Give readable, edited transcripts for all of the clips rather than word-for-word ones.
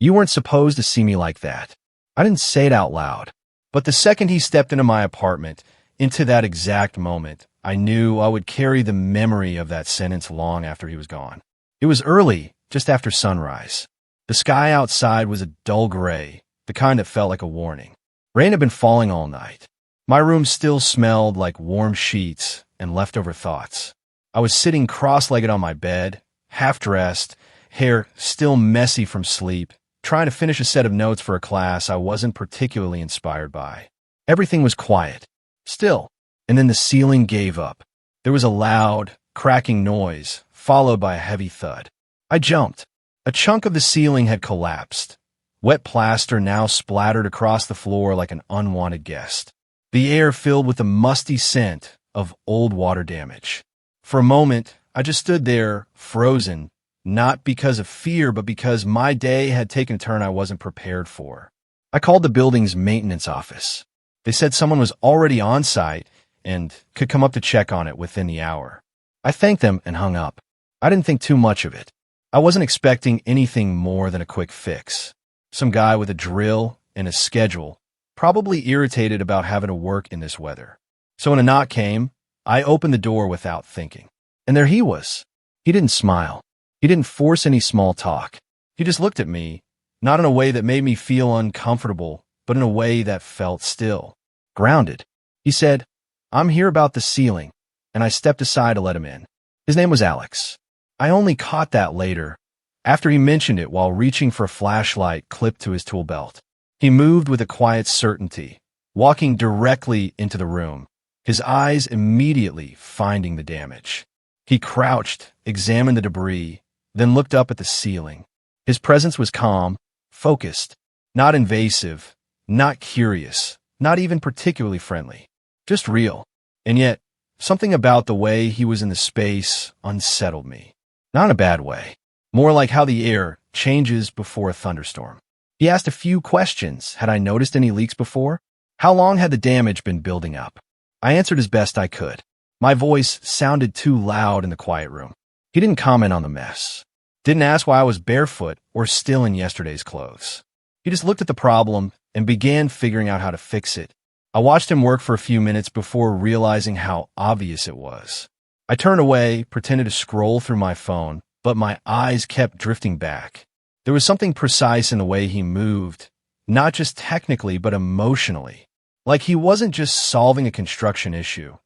You weren't supposed to see me like that. I didn't say it out loud. But the second he stepped into my apartment, into that exact moment, I knew I would carry the memory of that sentence long after he was gone. It was early, just after sunrise. The sky outside was a dull gray, the kind that felt like a warning. Rain had been falling all night. My room still smelled like warm sheets and leftover thoughts. I was sitting cross-legged on my bed, half-dressed, hair still messy from sleep, trying to finish a set of notes for a class I wasn't particularly inspired by. Everything was quiet, still, and then the ceiling gave up. There was a loud, cracking noise, followed by a heavy thud. I jumped. A chunk of the ceiling had collapsed. Wet plaster now splattered across the floor like an unwanted guest. The air filled with the musty scent of old water damage. For a moment, I just stood there, frozen, not because of fear, but because my day had taken a turn I wasn't prepared for. I called the building's maintenance office. They said someone was already on site and could come up to check on it within the hour. I thanked them and hung up. I didn't think too much of it. I wasn't expecting anything more than a quick fix. Some guy with a drill and a schedule, probably irritated about having to work in this weather. So when a knock came, I opened the door without thinking. And there he was. He didn't smile. He didn't force any small talk. He just looked at me, not in a way that made me feel uncomfortable, but in a way that felt still, grounded. He said, "I'm here about the ceiling," and I stepped aside to let him in. His name was Alex. I only caught that later, after he mentioned it while reaching for a flashlight clipped to his tool belt. He moved with a quiet certainty, walking directly into the room, his eyes immediately finding the damage. He crouched, examined the debris, then looked up at the ceiling. His presence was calm, focused, not invasive, not curious, not even particularly friendly, just real. And yet, something about the way he was in the space unsettled me. Not in a bad way, more like how the air changes before a thunderstorm. He asked a few questions. Had I noticed any leaks before? How long had the damage been building up? I answered as best I could. My voice sounded too loud in the quiet room. He didn't comment on the mess. Didn't ask why I was barefoot or still in yesterday's clothes. He just looked at the problem and began figuring out how to fix it. I watched him work for a few minutes before realizing how obvious it was. I turned away, pretended to scroll through my phone, but my eyes kept drifting back. There was something precise in the way he moved, not just technically, but emotionally. Like he wasn't just solving a construction issue.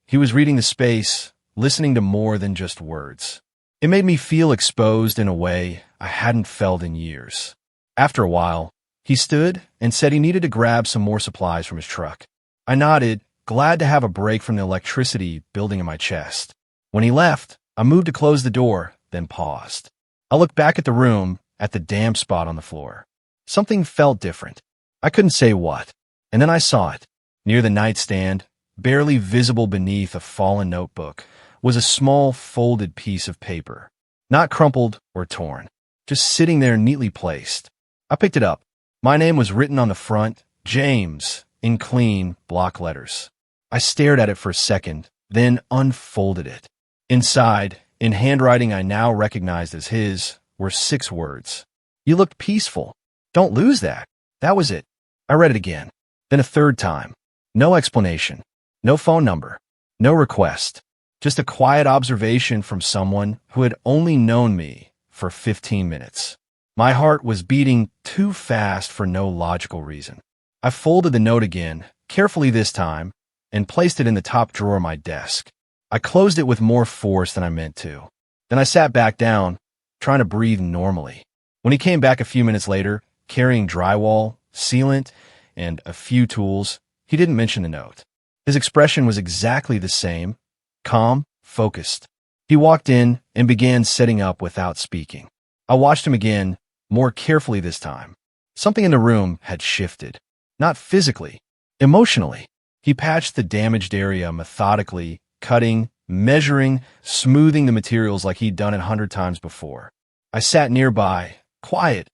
He was reading the space, listening to more than just words. It made me feel exposed in a way I hadn't felt in years. After a while, he stood and said he needed to grab some more supplies from his truck. I nodded, glad to have a break from the electricity building in my chest. When he left, I moved to close the door, then paused. I looked back at the room, at the damp spot on the floor. Something felt different. I couldn't say what. And then I saw it. Near the nightstand, barely visible beneath a fallen notebook, was a small folded piece of paper. Not crumpled or torn, just sitting there neatly placed. I picked it up. My name was written on the front, James, in clean block letters. I stared at it for a second, then unfolded it. Inside, in handwriting I now recognized as his, were 6 words. "You looked peaceful. Don't lose that." That was it. I read it again, then a third time. No explanation, no phone number, no request. Just a quiet observation from someone who had only known me for 15 minutes. My heart was beating too fast for no logical reason. I folded the note again, carefully this time, and placed it in the top drawer of my desk. I closed it with more force than I meant to. Then I sat back down, trying to breathe normally. When he came back a few minutes later, carrying drywall, sealant, and a few tools, he didn't mention the note. His expression was exactly the same, calm, focused. He walked in and began setting up without speaking. I watched him again, more carefully this time. Something in the room had shifted. Not physically, emotionally. He patched the damaged area methodically, cutting, measuring, smoothing the materials like he'd done it 100 times before. I sat nearby, quiet,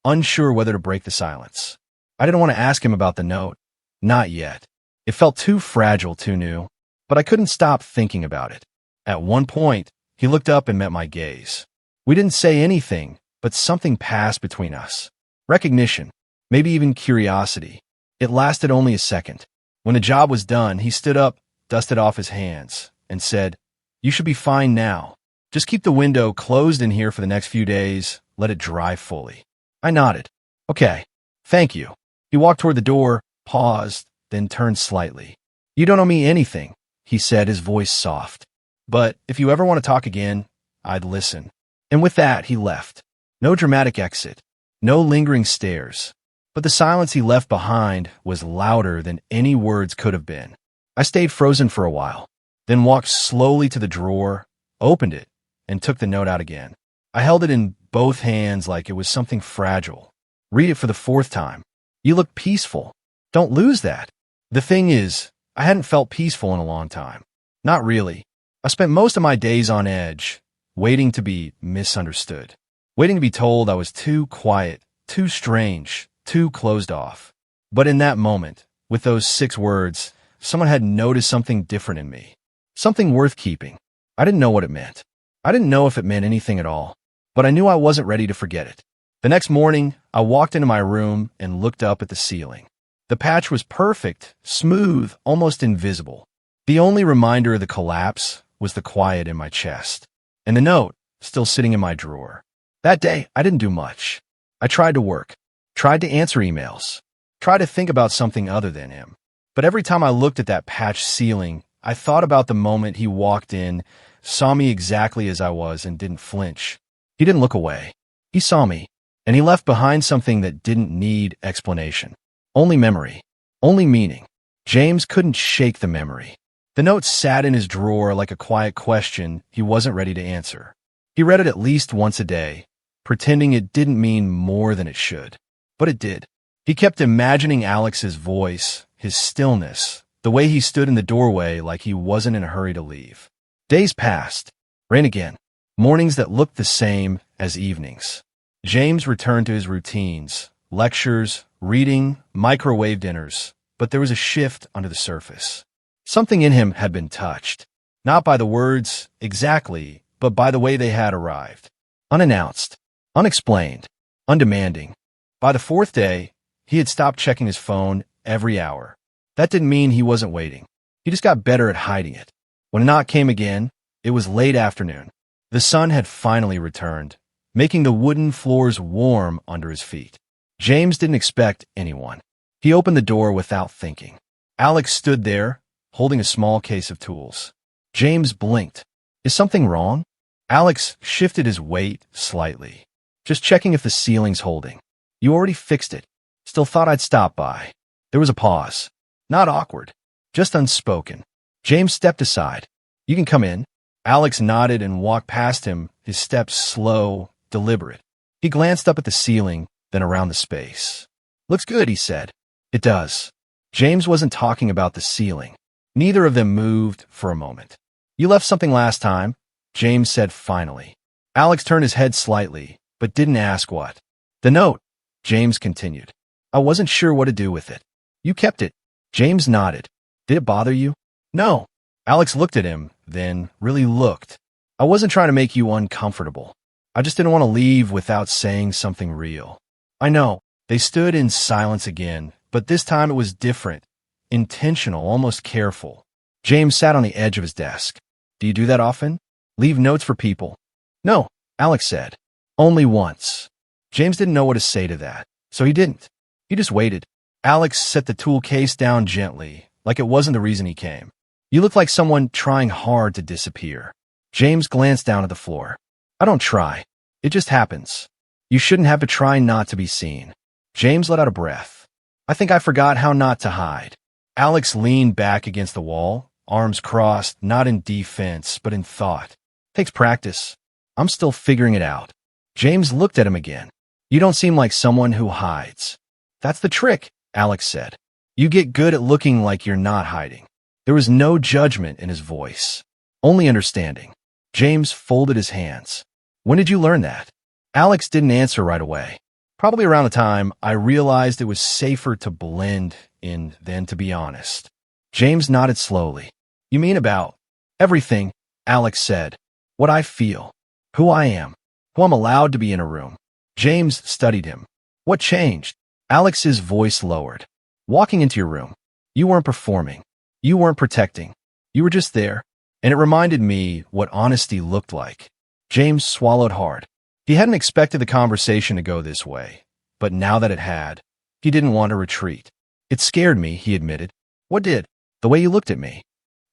unsure whether to break the silence. I didn't want to ask him about the note. Not yet. It felt too fragile, too new. But I couldn't stop thinking about it. At one point, he looked up and met my gaze. We didn't say anything, but something passed between us. recognition, maybe even curiosity. It lasted only a second. When the job was done, he stood up, dusted off his hands, and said, "You should be fine now. Just keep the window closed in here for the next few days. Let it dry fully." I nodded. "Okay, thank you." He walked toward the door, paused, then turned slightly. "You don't owe me anything," he said, his voice soft. "But if you ever want to talk again, I'd listen." And with that, he left. No dramatic exit, no lingering stares. But the silence he left behind was louder than any words could have been. I stayed frozen for a while, then walked slowly to the drawer, opened it, and took the note out again. I held it in both hands like it was something fragile. Read it for the fourth time. "You look peaceful. Don't lose that." The thing is, I hadn't felt peaceful in a long time. Not really. I spent most of my days on edge, waiting to be misunderstood, waiting to be told I was too quiet, too strange, too closed off. But in that moment, with those 6 words, someone had noticed something different in me, something worth keeping. I didn't know what it meant. I didn't know if it meant anything at all, but I knew I wasn't ready to forget it. The next morning, I walked into my room and looked up at the ceiling. The patch was perfect, smooth, almost invisible. The only reminder of the collapse was the quiet in my chest, and the note still sitting in my drawer. That day, I didn't do much. I tried to work, tried to answer emails, tried to think about something other than him. But every time I looked at that patched ceiling, I thought about the moment he walked in, saw me exactly as I was, and didn't flinch. He didn't look away. He saw me, and he left behind something that didn't need explanation. Only memory, only meaning. James couldn't shake the memory. The note sat in his drawer like a quiet question he wasn't ready to answer. He read it at least once a day, pretending it didn't mean more than it should. But it did. He kept imagining Alex's voice, his stillness, the way he stood in the doorway like he wasn't in a hurry to leave. Days passed. Rain again. Mornings that looked the same as evenings. James returned to his routines, lectures, reading, microwave dinners, but there was a shift under the surface. Something in him had been touched, not by the words exactly, but by the way they had arrived. Unannounced, unexplained, undemanding. By the 4th day, he had stopped checking his phone every hour. That didn't mean he wasn't waiting. He just got better at hiding it. When a knock came again, it was late afternoon. The sun had finally returned, making the wooden floors warm under his feet. James didn't expect anyone. He opened the door without thinking. Alex stood there, holding a small case of tools. James blinked. "Is something wrong?" Alex shifted his weight slightly. "Just checking if the ceiling's holding." "You already fixed it. Still thought I'd stop by." There was a pause. Not awkward, just unspoken. James stepped aside. "You can come in." Alex nodded and walked past him, his steps slow, deliberate. He glanced up at the ceiling, then around the space. "Looks good," he said. "It does." James wasn't talking about the ceiling. Neither of them moved for a moment. "You left something last time," James said finally. Alex turned his head slightly, but didn't ask what. "The note," James continued. "I wasn't sure what to do with it." "You kept it." James nodded. "Did it bother you?" "No." Alex looked at him, then really looked. "I wasn't trying to make you uncomfortable. I just didn't want to leave without saying something real." "I know." They stood in silence again, but this time it was different, intentional, almost careful. James sat on the edge of his desk. "Do you do that often? Leave notes for people?" "No," Alex said. "Only once." James didn't know what to say to that, so he didn't. He just waited. Alex set the tool case down gently, like it wasn't the reason he came. "You look like someone trying hard to disappear." James glanced down at the floor. "I don't try. It just happens. You shouldn't have to try not to be seen." James let out a breath. "I think I forgot how not to hide." Alex leaned back against the wall, arms crossed, not in defense, but in thought. "Takes practice. I'm still figuring it out." James looked at him again. "You don't seem like someone who hides." "That's the trick," Alex said. "You get good at looking like you're not hiding." There was no judgment in his voice, only understanding. James folded his hands. "When did you learn that?" Alex didn't answer right away. "Probably around the time I realized it was safer to blend in than to be honest." James nodded slowly. "You mean about everything," Alex said. "What I feel, who I am, who I'm allowed to be in a room." James studied him. What changed? Alex's voice lowered. Walking into your room. You weren't performing. You weren't protecting. You were just there. And it reminded me what honesty looked like. James swallowed hard. He hadn't expected the conversation to go this way, but now that it had, he didn't want to retreat. It scared me, he admitted. What did? The way you looked at me.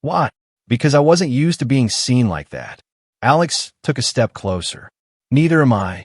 Why? Because I wasn't used to being seen like that. Alex took a step closer. Neither am I.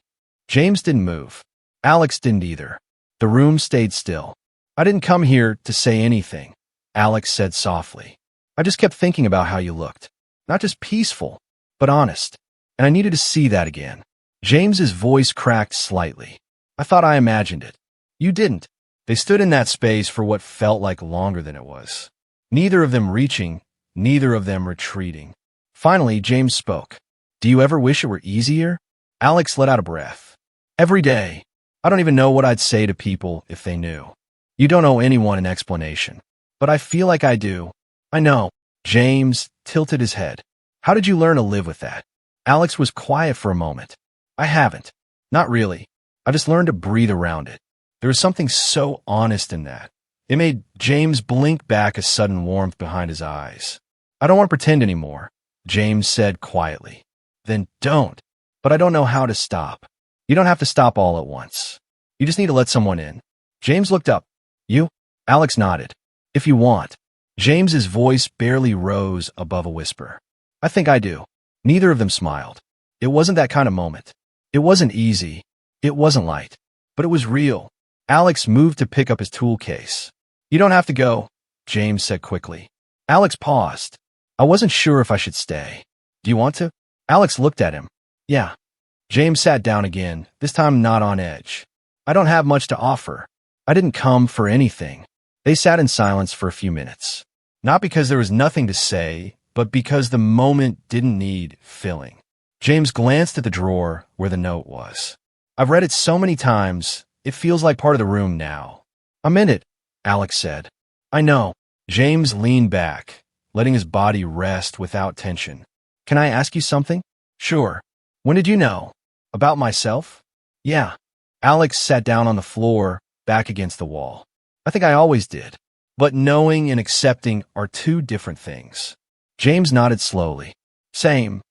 James didn't move. Alex didn't either. The room stayed still. I didn't come here to say anything, Alex said softly. I just kept thinking about how you looked. Not just peaceful, but honest. And I needed to see that again. James's voice cracked slightly. I thought I imagined it. You didn't. They stood in that space for what felt like longer than it was. Neither of them reaching, neither of them retreating. Finally, James spoke. Do you ever wish it were easier? Alex let out a breath. Every day. I don't even know what I'd say to people if they knew. You don't owe anyone an explanation. But I feel like I do. I know. James tilted his head. How did you learn to live with that? Alex was quiet for a moment. I haven't. Not really. I just learned to breathe around it. There was something so honest in that. It made James blink back a sudden warmth behind his eyes. I don't want to pretend anymore, James said quietly. Then don't. But I don't know how to stop. You don't have to stop all at once. You just need to let someone in. James looked up. You? Alex nodded. If you want. James's voice barely rose above a whisper. I think I do. Neither of them smiled. It wasn't that kind of moment. It wasn't easy. It wasn't light. But it was real. Alex moved to pick up his tool case. You don't have to go, James said quickly. Alex paused. I wasn't sure if I should stay. Do you want to? Alex looked at him. Yeah. James sat down again, this time not on edge. I don't have much to offer. I didn't come for anything. They sat in silence for a few minutes. Not because there was nothing to say, but because the moment didn't need filling. James glanced at the drawer where the note was. I've read it so many times, it feels like part of the room now. I'm in it, Alex said. I know. James leaned back, letting his body rest without tension. Can I ask you something? Sure. When did you know? About myself? Yeah. Alex sat down on the floor, back against the wall. I think I always did. But knowing and accepting are two different things. James nodded slowly. Same.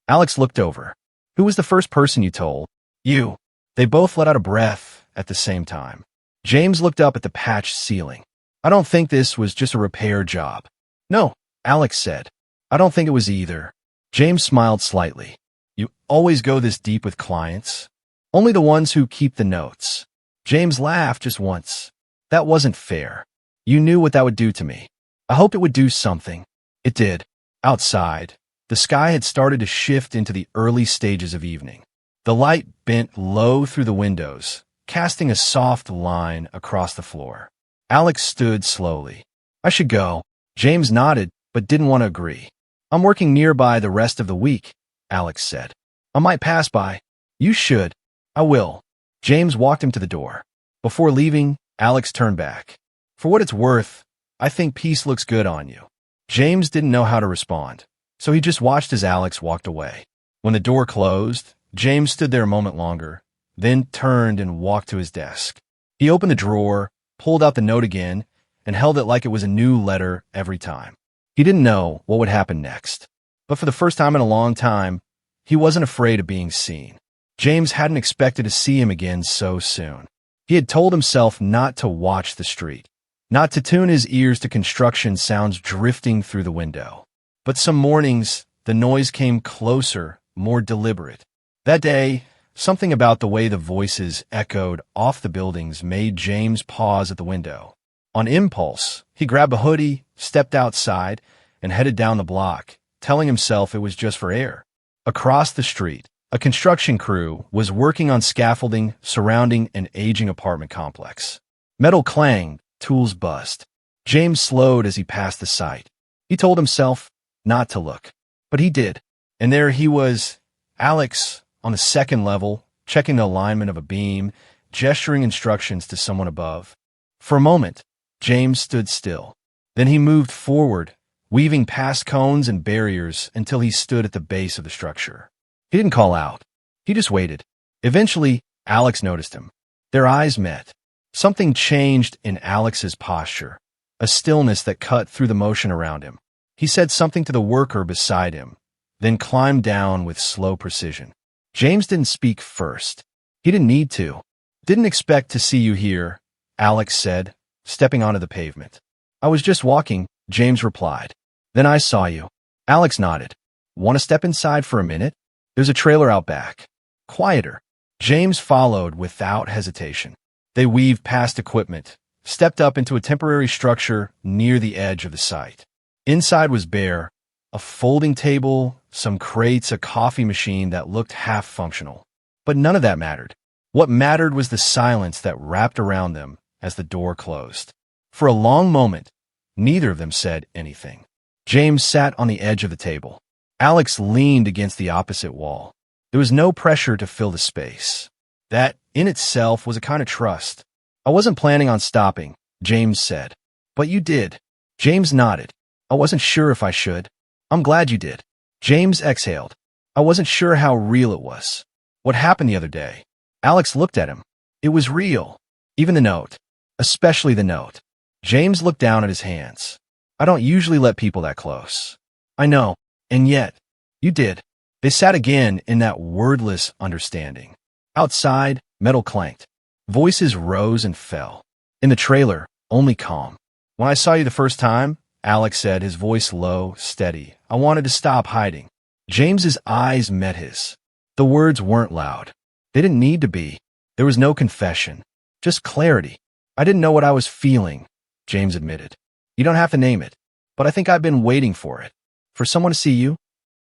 Alex looked over. Who was the first person you told? You. They both let out a breath at the same time. James looked up at the patched ceiling. I don't think this was just a repair job. No, Alex said. I don't think it was either. James smiled slightly. You always go this deep with clients? Only the ones who keep the notes. James laughed just once. That wasn't fair. You knew what that would do to me. I hoped it would do something. It did. Outside, the sky had started to shift into the early stages of evening. The light bent low through the windows, casting a soft line across the floor. Alex stood slowly. I should go. James nodded, but didn't want to agree. I'm working nearby the rest of the week, Alex said. I might pass by. You should. I will. James walked him to the door. Before leaving, Alex turned back. For what it's worth, I think peace looks good on you. James didn't know how to respond, so he just watched as Alex walked away. When the door closed, James stood there a moment longer, then turned and walked to his desk. He opened the drawer, pulled out the note again, and held it like it was a new letter every time. He didn't know what would happen next, but for the first time in a long time, he wasn't afraid of being seen. James hadn't expected to see him again so soon. He had told himself not to watch the street, not to tune his ears to construction sounds drifting through the window. But some mornings, the noise came closer, more deliberate. That day, something about the way the voices echoed off the buildings made James pause at the window. On impulse, he grabbed a hoodie, stepped outside, and headed down the block, telling himself it was just for air. Across the street, a construction crew was working on scaffolding surrounding an aging apartment complex. Metal clanged, tools buzzed. James slowed as he passed the site. He told himself not to look, but he did. And there he was, Alex, on the second level, checking the alignment of a beam, gesturing instructions to someone above. For a moment, James stood still. Then he moved forward, weaving past cones and barriers until he stood at the base of the structure. He didn't call out. He just waited. Eventually, Alex noticed him. Their eyes met. Something changed in Alex's posture, a stillness that cut through the motion around him. He said something to the worker beside him, then climbed down with slow precision. James didn't speak first. He didn't need to. Didn't expect to see you here, Alex said, stepping onto the pavement. I was just walking, James replied. Then I saw you. Alex nodded. Want to step inside for a minute? There's a trailer out back. Quieter. James followed without hesitation. They weaved past equipment, stepped up into a temporary structure near the edge of the site. Inside was bare, a folding table, some crates, a coffee machine that looked half-functional. But none of that mattered. What mattered was the silence that wrapped around them as the door closed. For a long moment, neither of them said anything. James sat on the edge of the table. Alex leaned against the opposite wall. There was no pressure to fill the space. That, in itself, was a kind of trust. I wasn't planning on stopping, James said. But you did. James nodded. I wasn't sure if I should. I'm glad you did. James exhaled. I wasn't sure how real it was. What happened the other day? Alex looked at him. It was real. Even the note. Especially the note. James looked down at his hands. I don't usually let people that close. I know. And yet, you did. They sat again in that wordless understanding. Outside, metal clanked. Voices rose and fell. In the trailer, only calm. When I saw you the first time, Alex said, his voice low, steady. I wanted to stop hiding. James's eyes met his. The words weren't loud. They didn't need to be. There was no confession. Just clarity. I didn't know what I was feeling, James admitted. You don't have to name it. But I think I've been waiting for it. For someone to see you?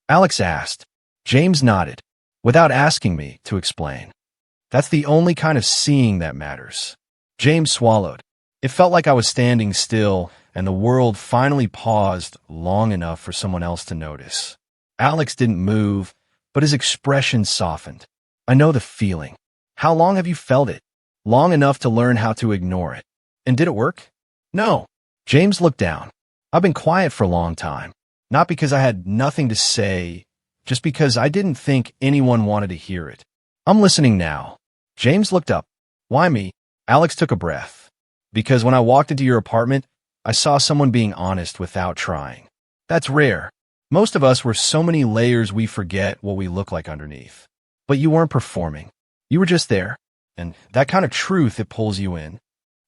Alex asked. James nodded, without asking me to explain. That's the only kind of seeing that matters. James swallowed. It felt like I was standing still, and the world finally paused long enough for someone else to notice. Alex didn't move, but his expression softened. I know the feeling. How long have you felt it? Long enough to learn how to ignore it. And did it work? No. James looked down. I've been quiet for a long time. Not because I had nothing to say, just because I didn't think anyone wanted to hear it. I'm listening now. James looked up. Why me? Alex took a breath. Because when I walked into your apartment, I saw someone being honest without trying. That's rare. Most of us were so many layers we forget what we look like underneath. But you weren't performing. You were just there. And that kind of truth, it pulls you in.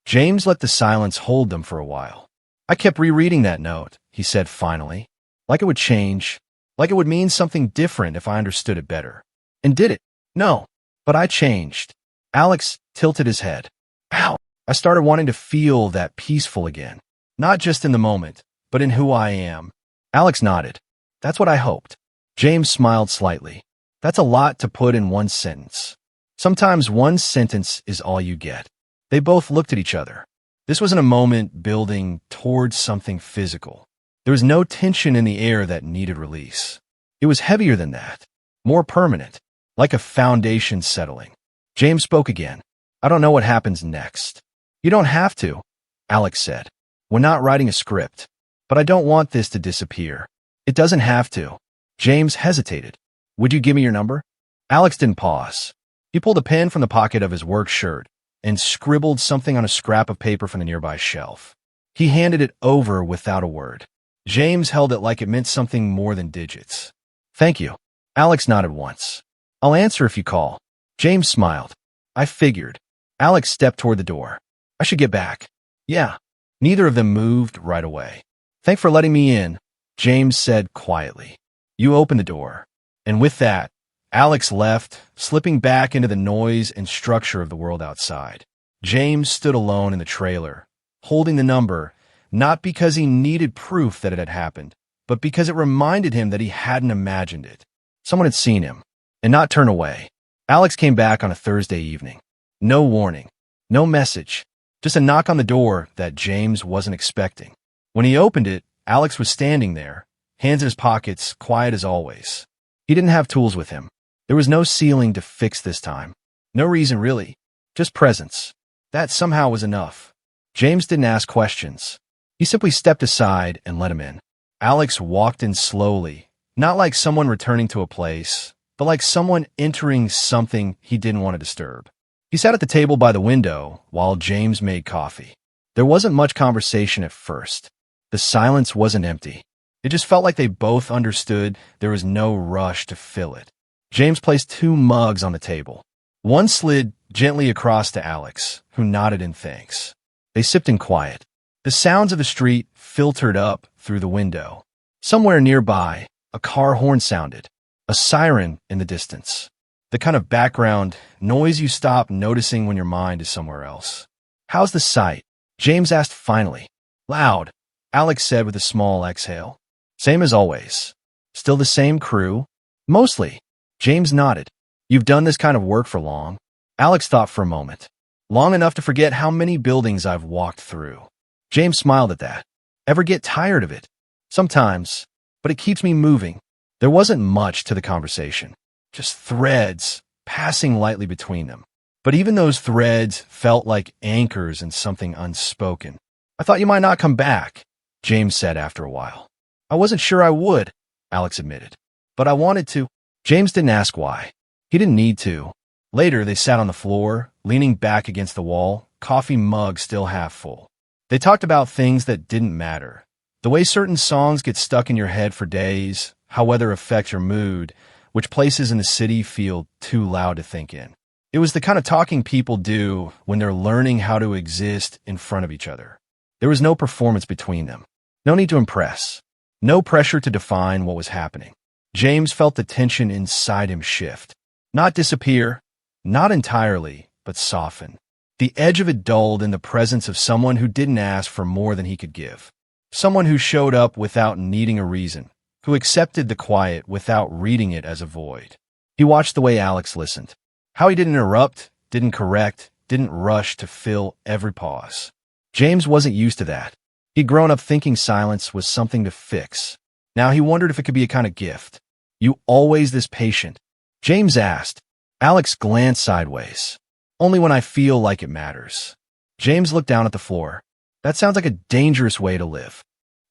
James let the silence hold them for a while. I kept rereading that note, he said finally. Like it would change. Like it would mean something different if I understood it better. And did it? No. But I changed. Alex tilted his head. Ow! I started wanting to feel that peaceful again. Not just in the moment, but in who I am. Alex nodded. That's what I hoped. James smiled slightly. That's a lot to put in one sentence. Sometimes one sentence is all you get. They both looked at each other. This wasn't a moment building towards something physical. There was no tension in the air that needed release. It was heavier than that, more permanent, like a foundation settling. James spoke again. I don't know what happens next. You don't have to, Alex said. We're not writing a script. But I don't want this to disappear. It doesn't have to. James hesitated. Would you give me your number? Alex didn't pause. He pulled a pen from the pocket of his work shirt and scribbled something on a scrap of paper from the nearby shelf. He handed it over without a word. James held it like it meant something more than digits. Thank you. Alex nodded once. I'll answer if you call. James smiled. I figured. Alex stepped toward the door. I should get back. Yeah. Neither of them moved right away. Thanks for letting me in, James said quietly. You opened the door. And with that, Alex left, slipping back into the noise and structure of the world outside. James stood alone in the trailer, holding the number, not because he needed proof that it had happened, but because it reminded him that he hadn't imagined it. Someone had seen him, and not turn away. Alex came back on a Thursday evening. No warning, no message, just a knock on the door that James wasn't expecting. When he opened it, Alex was standing there, hands in his pockets, quiet as always. He didn't have tools with him. There was no ceiling to fix this time. No reason, really. Just presence. That somehow was enough. James didn't ask questions. He simply stepped aside and let him in. Alex walked in slowly, not like someone returning to a place, but like someone entering something he didn't want to disturb. He sat at the table by the window while James made coffee. There wasn't much conversation at first. The silence wasn't empty. It just felt like they both understood there was no rush to fill it. James placed 2 mugs on the table. One slid gently across to Alex, who nodded in thanks. They sipped in quiet. The sounds of the street filtered up through the window. Somewhere nearby, a car horn sounded, a siren in the distance. The kind of background noise you stop noticing when your mind is somewhere else. "How's the sight?" James asked finally. "Loud," Alex said with a small exhale. "Same as always." "Still the same crew?" "Mostly." James nodded. "You've done this kind of work for long?" Alex thought for a moment. "Long enough to forget how many buildings I've walked through." James smiled at that. "Ever get tired of it?" "Sometimes, but it keeps me moving." There wasn't much to the conversation, just threads passing lightly between them. But even those threads felt like anchors in something unspoken. "I thought you might not come back," James said after a while. "I wasn't sure I would," Alex admitted. "But I wanted to." James didn't ask why. He didn't need to. Later, they sat on the floor, leaning back against the wall, coffee mug still half full. They talked about things that didn't matter. The way certain songs get stuck in your head for days, how weather affects your mood, which places in the city feel too loud to think in. It was the kind of talking people do when they're learning how to exist in front of each other. There was no performance between them. No need to impress. No pressure to define what was happening. James felt the tension inside him shift. Not disappear, not entirely, but soften. The edge of it dulled in the presence of someone who didn't ask for more than he could give. Someone who showed up without needing a reason, who accepted the quiet without reading it as a void. He watched the way Alex listened. How he didn't interrupt, didn't correct, didn't rush to fill every pause. James wasn't used to that. He'd grown up thinking silence was something to fix. Now he wondered if it could be a kind of gift. "You always this patient?" James asked. Alex glanced sideways. "Only when I feel like it matters." James looked down at the floor. "That sounds like a dangerous way to live."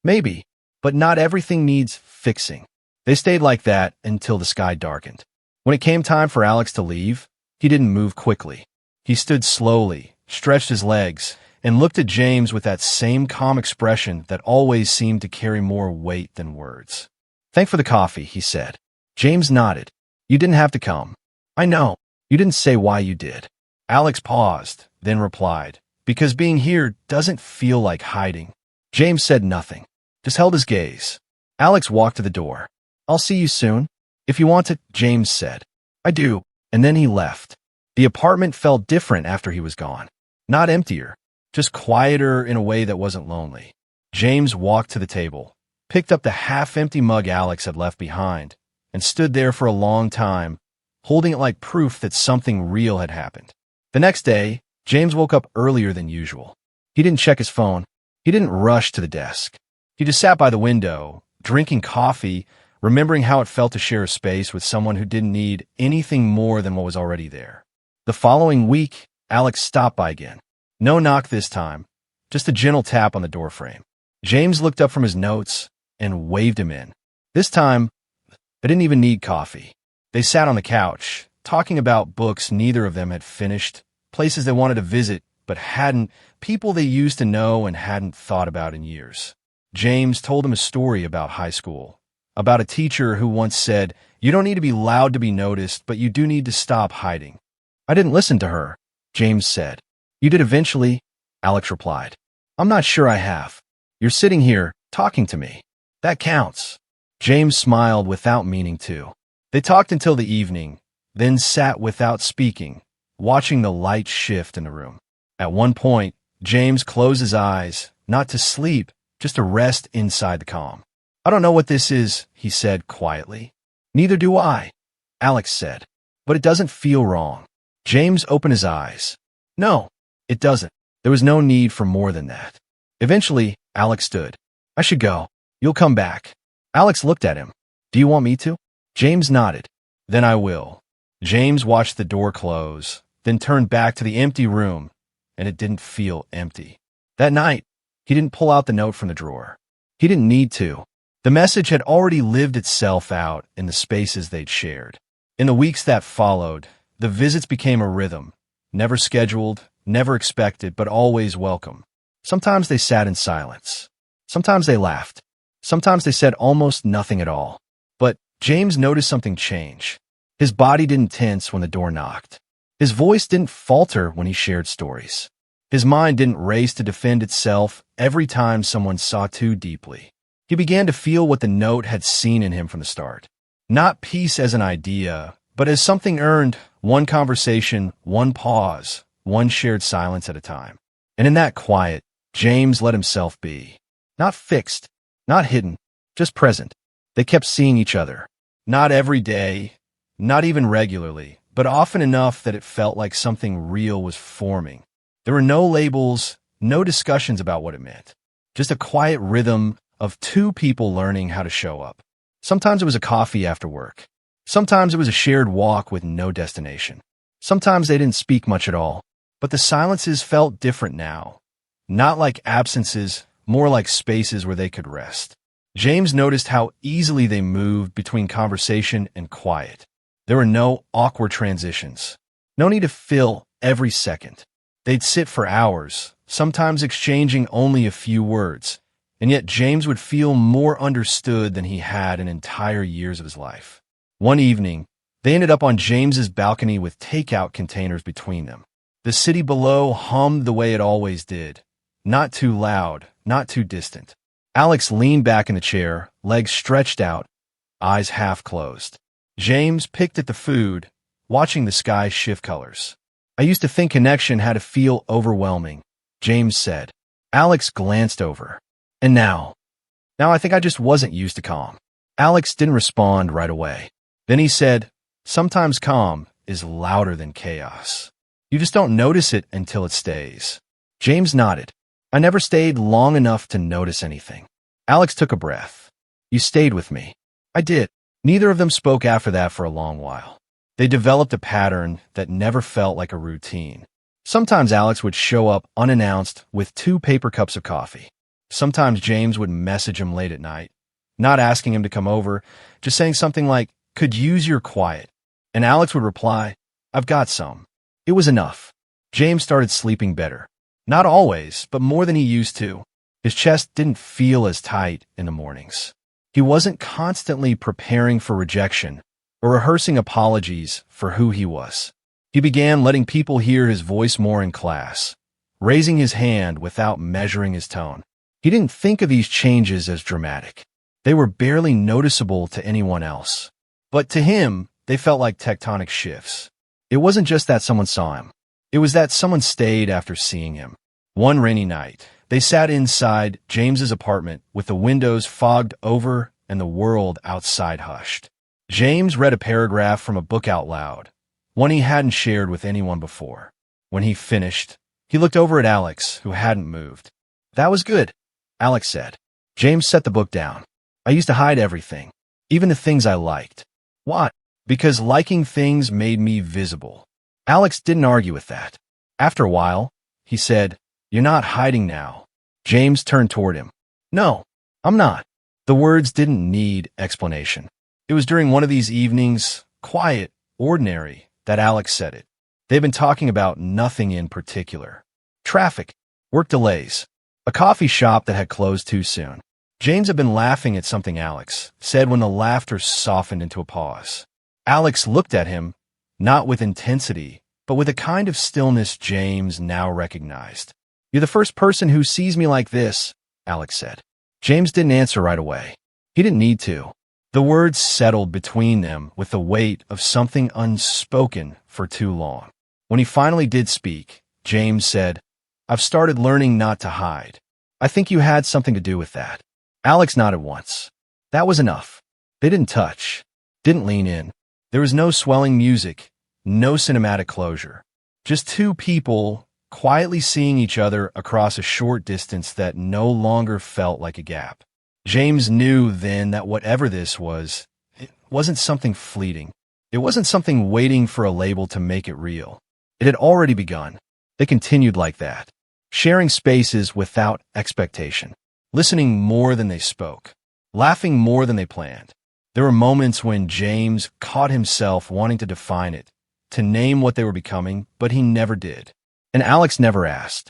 "Maybe, but not everything needs fixing." They stayed like that until the sky darkened. When it came time for Alex to leave, he didn't move quickly. He stood slowly, stretched his legs, and looked at James with that same calm expression that always seemed to carry more weight than words. "Thanks for the coffee," he said. James nodded. "You didn't have to come." "I know. You didn't say why you did." Alex paused, then replied, "Because being here doesn't feel like hiding." James said nothing, just held his gaze. Alex walked to the door. "I'll see you soon. If you want to," James said. "I do." And then he left. The apartment felt different after he was gone. Not emptier, just quieter in a way that wasn't lonely. James walked to the table, picked up the half-empty mug Alex had left behind, and stood there for a long time, holding it like proof that something real had happened. The next day, James woke up earlier than usual. He didn't check his phone. He didn't rush to the desk. He just sat by the window, drinking coffee, remembering how it felt to share a space with someone who didn't need anything more than what was already there. The following week, Alex stopped by again. No knock this time, just a gentle tap on the doorframe. James looked up from his notes and waved him in. This time, they didn't even need coffee. They sat on the couch, talking about books neither of them had finished, places they wanted to visit but hadn't, people they used to know and hadn't thought about in years. James told him a story about high school, about a teacher who once said, "You don't need to be loud to be noticed, but you do need to stop hiding." "I didn't listen to her," James said. "You did eventually," Alex replied. "I'm not sure I have. You're sitting here, talking to me. That counts." James smiled without meaning to. They talked until the evening, then sat without speaking, watching the light shift in the room. At one point, James closed his eyes, not to sleep, just to rest inside the calm. "I don't know what this is," he said quietly. "Neither do I," Alex said. "But it doesn't feel wrong." James opened his eyes. "No, it doesn't." There was no need for more than that. Eventually, Alex stood. "I should go. You'll come back." Alex looked at him. "Do you want me to?" James nodded. "Then I will." James watched the door close, then turned back to the empty room, and it didn't feel empty. That night, he didn't pull out the note from the drawer. He didn't need to. The message had already lived itself out in the spaces they'd shared. In the weeks that followed, the visits became a rhythm, never scheduled, never expected, but always welcome. Sometimes they sat in silence. Sometimes they laughed. Sometimes they said almost nothing at all. But James noticed something change. His body didn't tense when the door knocked. His voice didn't falter when he shared stories. His mind didn't race to defend itself every time someone saw too deeply. He began to feel what the note had seen in him from the start. Not peace as an idea, but as something earned, one conversation, one pause, one shared silence at a time. And in that quiet, James let himself be. Not fixed, not hidden, just present. They kept seeing each other. Not every day, not even regularly, but often enough that it felt like something real was forming. There were no labels, no discussions about what it meant. Just a quiet rhythm of two people learning how to show up. Sometimes it was a coffee after work. Sometimes it was a shared walk with no destination. Sometimes they didn't speak much at all, but the silences felt different now. Not like absences, more like spaces where they could rest. James noticed how easily they moved between conversation and quiet. There were no awkward transitions. No need to fill every second. They'd sit for hours, sometimes exchanging only a few words, and yet James would feel more understood than he had in entire years of his life. One evening, they ended up on James's balcony with takeout containers between them. The city below hummed the way it always did. Not too loud, not too distant. Alex leaned back in the chair, legs stretched out, eyes half closed. James picked at the food, watching the sky shift colors. I used to think connection had to feel overwhelming, James said. Alex glanced over. And now I think I just wasn't used to calm. Alex didn't respond right away. Then he said, sometimes calm is louder than chaos. You just don't notice it until it stays. James nodded. I never stayed long enough to notice anything. Alex took a breath. You stayed with me. I did. Neither of them spoke after that for a long while. They developed a pattern that never felt like a routine. Sometimes Alex would show up unannounced with 2 paper cups of coffee. Sometimes James would message him late at night, not asking him to come over, just saying something like, could use your quiet. And Alex would reply, I've got some. It was enough. James started sleeping better. Not always, but more than he used to. His chest didn't feel as tight in the mornings. He wasn't constantly preparing for rejection or rehearsing apologies for who he was. He began letting people hear his voice more in class, raising his hand without measuring his tone. He didn't think of these changes as dramatic. They were barely noticeable to anyone else. But to him, they felt like tectonic shifts. It wasn't just that someone saw him. It was that someone stayed after seeing him. One rainy night, they sat inside James's apartment with the windows fogged over and the world outside hushed. James read a paragraph from a book out loud, one he hadn't shared with anyone before. When he finished, he looked over at Alex, who hadn't moved. That was good, Alex said. James set the book down. I used to hide everything, even the things I liked. Why? Because liking things made me visible. Alex didn't argue with that. After a while, he said, You're not hiding now. James turned toward him. No, I'm not. The words didn't need explanation. It was during one of these evenings, quiet, ordinary, that Alex said it. They'd been talking about nothing in particular. Traffic, work delays, a coffee shop that had closed too soon. James had been laughing at something Alex said when the laughter softened into a pause. Alex looked at him, not with intensity, but with a kind of stillness James now recognized. You're the first person who sees me like this, Alex said. James didn't answer right away. He didn't need to. The words settled between them with the weight of something unspoken for too long. When he finally did speak, James said, I've started learning not to hide. I think you had something to do with that. Alex nodded once. That was enough. They didn't touch, didn't lean in. There was no swelling music, no cinematic closure. Just two people quietly seeing each other across a short distance that no longer felt like a gap. James knew then that whatever this was, it wasn't something fleeting. It wasn't something waiting for a label to make it real. It had already begun. They continued like that, sharing spaces without expectation, listening more than they spoke, laughing more than they planned. There were moments when James caught himself wanting to define it, to name what they were becoming, but he never did. And Alex never asked.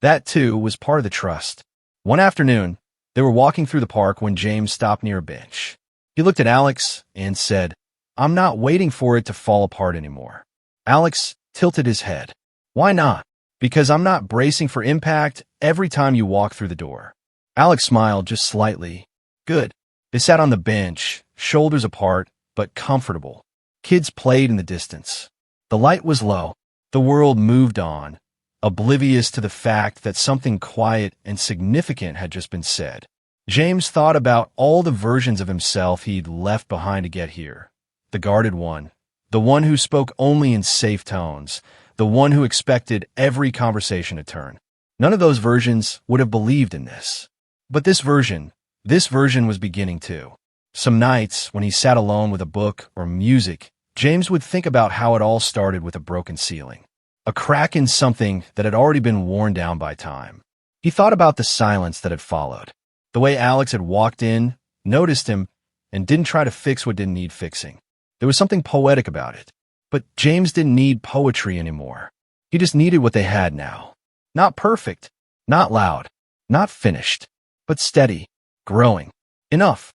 That, too, was part of the trust. One afternoon, they were walking through the park when James stopped near a bench. He looked at Alex and said, "I'm not waiting for it to fall apart anymore." Alex tilted his head. "Why not?" "Because I'm not bracing for impact every time you walk through the door." Alex smiled just slightly. "Good." They sat on the bench, shoulders apart, but comfortable. Kids played in the distance. The light was low. The world moved on, oblivious to the fact that something quiet and significant had just been said. James thought about all the versions of himself he'd left behind to get here. The guarded one, the one who spoke only in safe tones, the one who expected every conversation to turn. None of those versions would have believed in this. But this version was beginning too. Some nights, when he sat alone with a book or music, James would think about how it all started with a broken ceiling. A crack in something that had already been worn down by time. He thought about the silence that had followed. The way Alex had walked in, noticed him, and didn't try to fix what didn't need fixing. There was something poetic about it. But James didn't need poetry anymore. He just needed what they had now. Not perfect, not loud, not finished, but steady, growing. Enough.